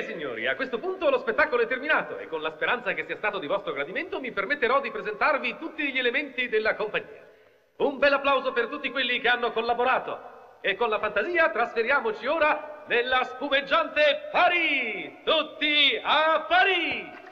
signori, a questo punto lo spettacolo è terminato e con la speranza che sia stato di vostro gradimento mi permetterò di presentarvi tutti gli elementi della compagnia. Un bel applauso per tutti quelli che hanno collaborato e con la fantasia trasferiamoci ora nella spumeggiante Paris! Tutti a Paris!